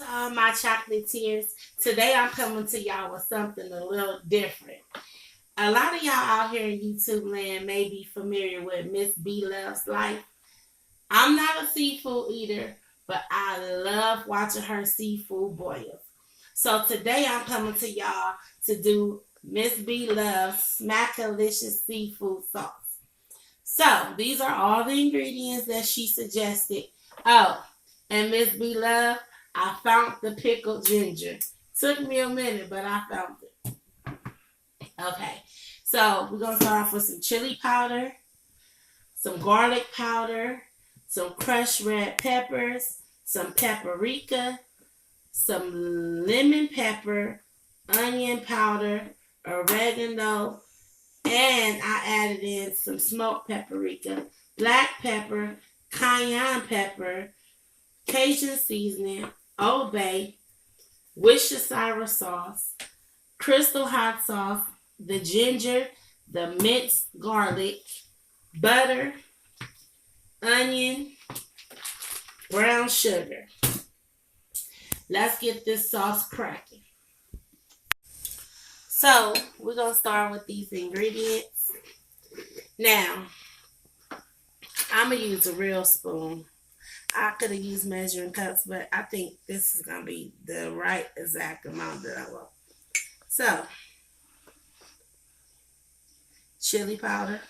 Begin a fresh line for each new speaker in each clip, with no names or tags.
All my chocolatiers. Today I'm coming to y'all with something a little different. A lot of y'all out here in YouTube land may be familiar with Miss Belov's life. I'm not a seafood eater, but I love watching her seafood boils. So today I'm coming to y'all to do Miss Belov's Smackalicious seafood sauce. So these are all the ingredients that she suggested. Oh, and Miss Belov, I found the pickled ginger. Took me a minute, but I found it. Okay, so we're gonna start off with some chili powder, some garlic powder, some crushed red peppers, some paprika, some lemon pepper, onion powder, oregano, and I added in some smoked paprika, black pepper, cayenne pepper, Cajun seasoning, Old Bay, Worcestershire sauce, crystal hot sauce, the ginger, the minced garlic, butter, onion, brown sugar. Let's get this sauce cracking. So we're gonna start with these ingredients. Now, I'm gonna use a real spoon. I could have used measuring cups, but I think this is gonna be the right exact amount that I want. So, chili powder,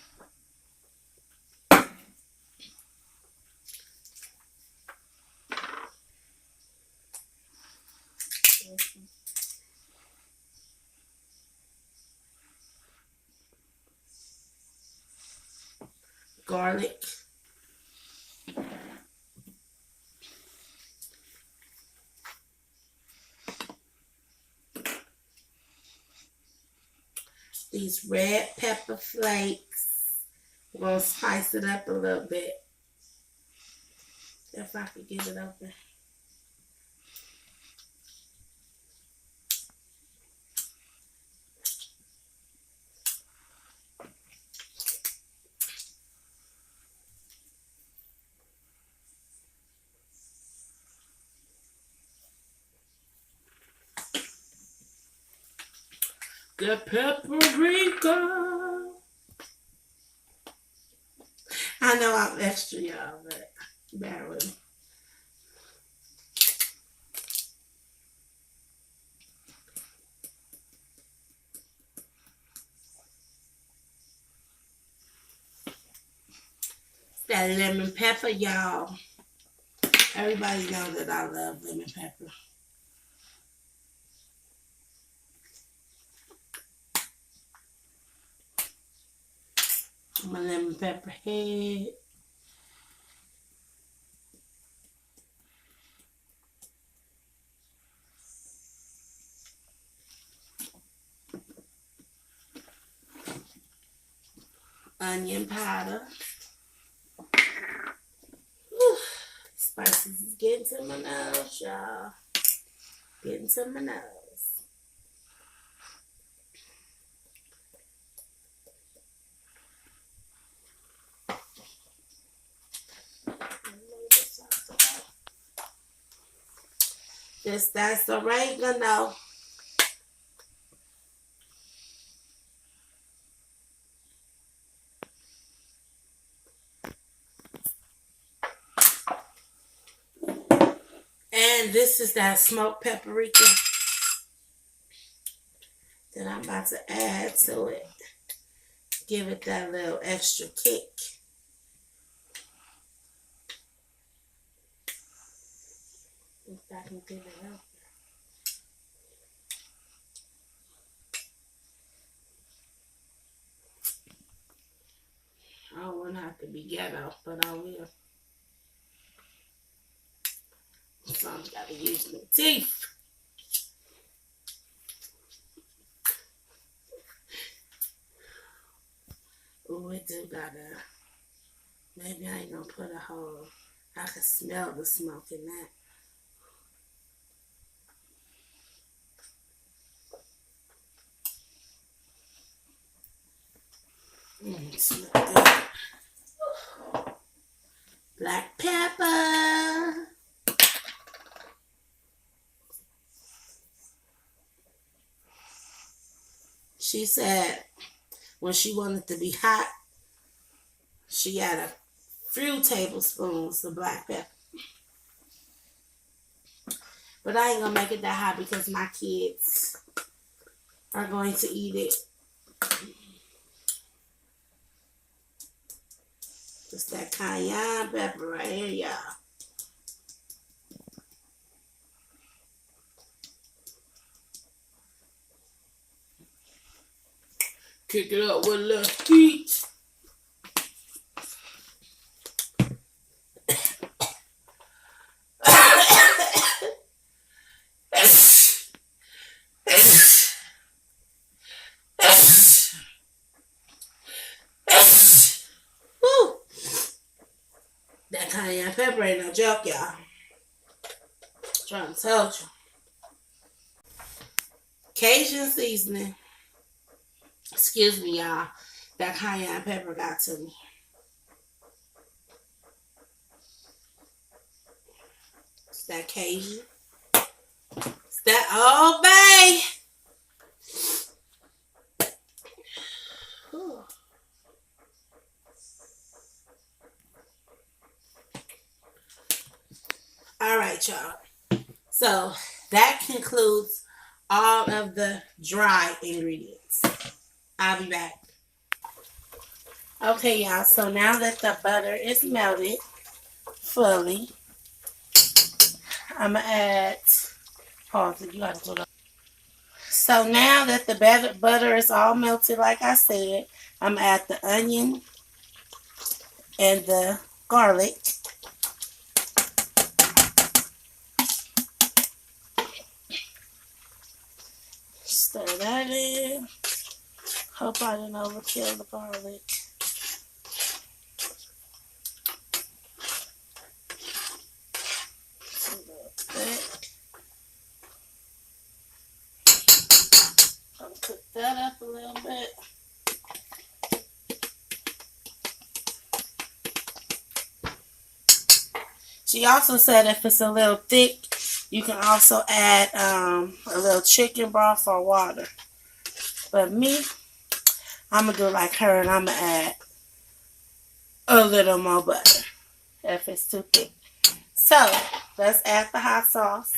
garlic, these red pepper flakes. We're gonna spice it up a little bit. If I could get it open. The paprika. I know I'm extra, y'all, but bear with me. That lemon pepper, y'all. Everybody knows that I love lemon pepper. My lemon pepper head. Onion powder. Whew. Spices is getting to my nose, y'all. Getting to my nose. That's oregano. And this is that smoked paprika that I'm about to add to it. Give it that little extra kick. If I can get it out. I don't want to have to be ghetto, but I will. Sometimes gotta use my teeth. Oh, it do gotta. Maybe I ain't gonna put a whole. I can smell the smoke in that. Smell good. Black pepper. She said when she wanted to be hot, she had a few tablespoons of black pepper. But I ain't gonna make it that hot because my kids are going to eat it. Just that cayenne pepper right here, y'all. Kick it up with a little heat. Woo. That cayenne pepper ain't no joke, y'all. Trying to tell you. Cajun seasoning. Excuse me, y'all. That cayenne pepper got to me. It's that Cajun. It's that Old Bay. Whew. All right, y'all. So that concludes all of the dry ingredients. I'll be back. Okay, y'all. So now that the butter is melted fully, I'm going to add, pause it, you got to do that. So now that the butter is all melted, like I said, I'm going to add the onion and the garlic. Stir that in. Hope I didn't overkill the garlic. Just a little bit. I'll cook that up a little bit. She also said if it's a little thick, you can also add a little chicken broth or water. But me, I'm going to do like her and I'm going to add a little more butter if it's too thick. So, let's add the hot sauce.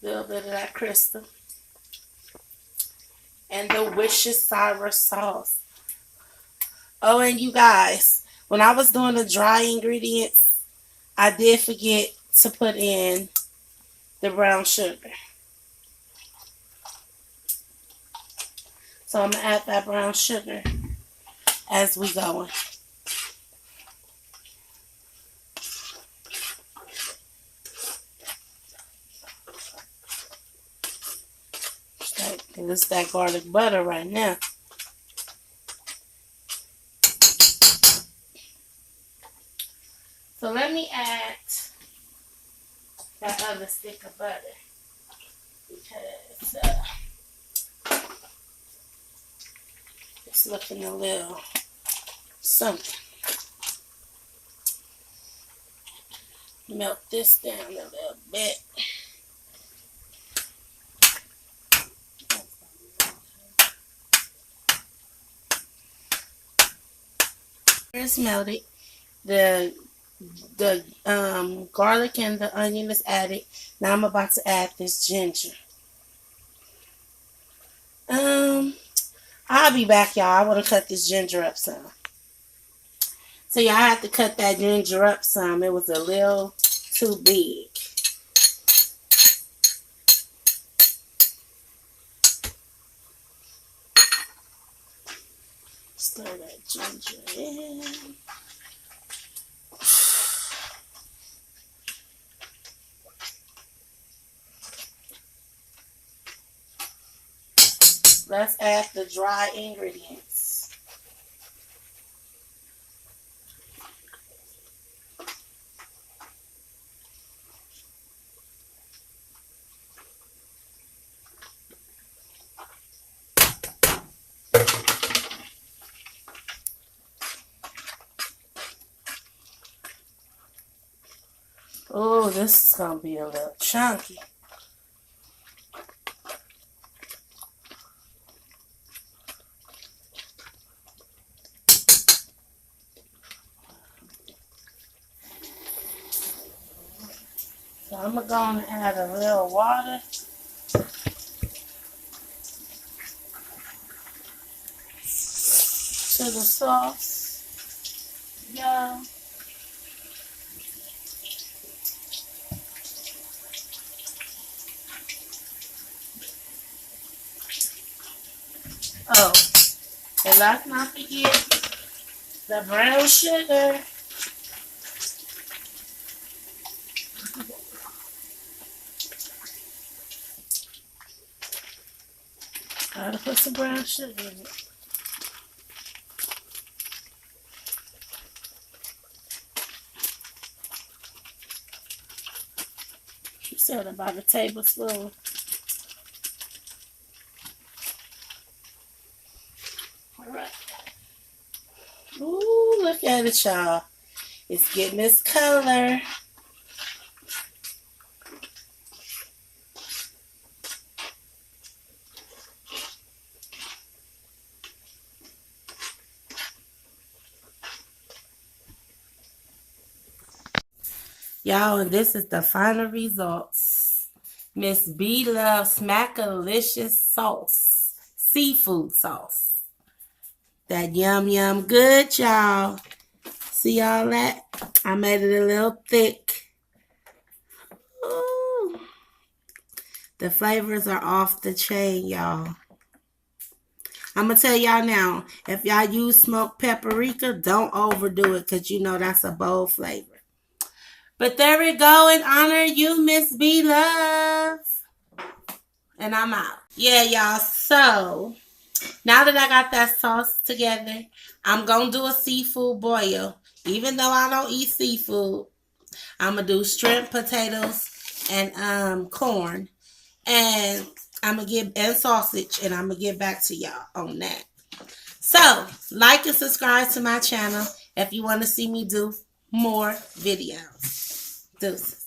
A little bit of that crystal. And the Worcestershire sauce. Oh, and you guys, when I was doing the dry ingredients, I did forget to put in the brown sugar. So I'm going to add that brown sugar as we go. It's that garlic butter right now. So let me add that other stick of butter because it's looking a little something. Melt this down a little bit. It's melted. The garlic and the onion is added. Now I'm about to add this ginger. I'll be back, y'all. I want to cut this ginger up some. So y'all have to cut that ginger up some. It was a little too big. Stir that ginger in. Let's add the dry ingredients. Oh, this is going to be a little chunky. I'm going to add a little water to the sauce, y'all. Oh, and let's not forget the brown sugar. Gotta put some brown sugar in it. She said about a tablespoon. Alright. Ooh, look at it, y'all. It's getting its color. Y'all, and this is the final results. Miss Belov Smackalicious sauce. Seafood sauce. That yum good, y'all. See all that? I made it a little thick. Ooh. The flavors are off the chain, y'all. I'm going to tell y'all now, if y'all use smoked paprika, don't overdo it because you know that's a bold flavor. But there we go, in honor of you, Miss Belov. And I'm out. Yeah, y'all. So, now that I got that sauce together, I'm going to do a seafood boil. Even though I don't eat seafood, I'm going to do shrimp, potatoes, and corn. And I'm going to get, and sausage. And I'm going to get back to y'all on that. So, like and subscribe to my channel if you want to see me do more videos. Deuces.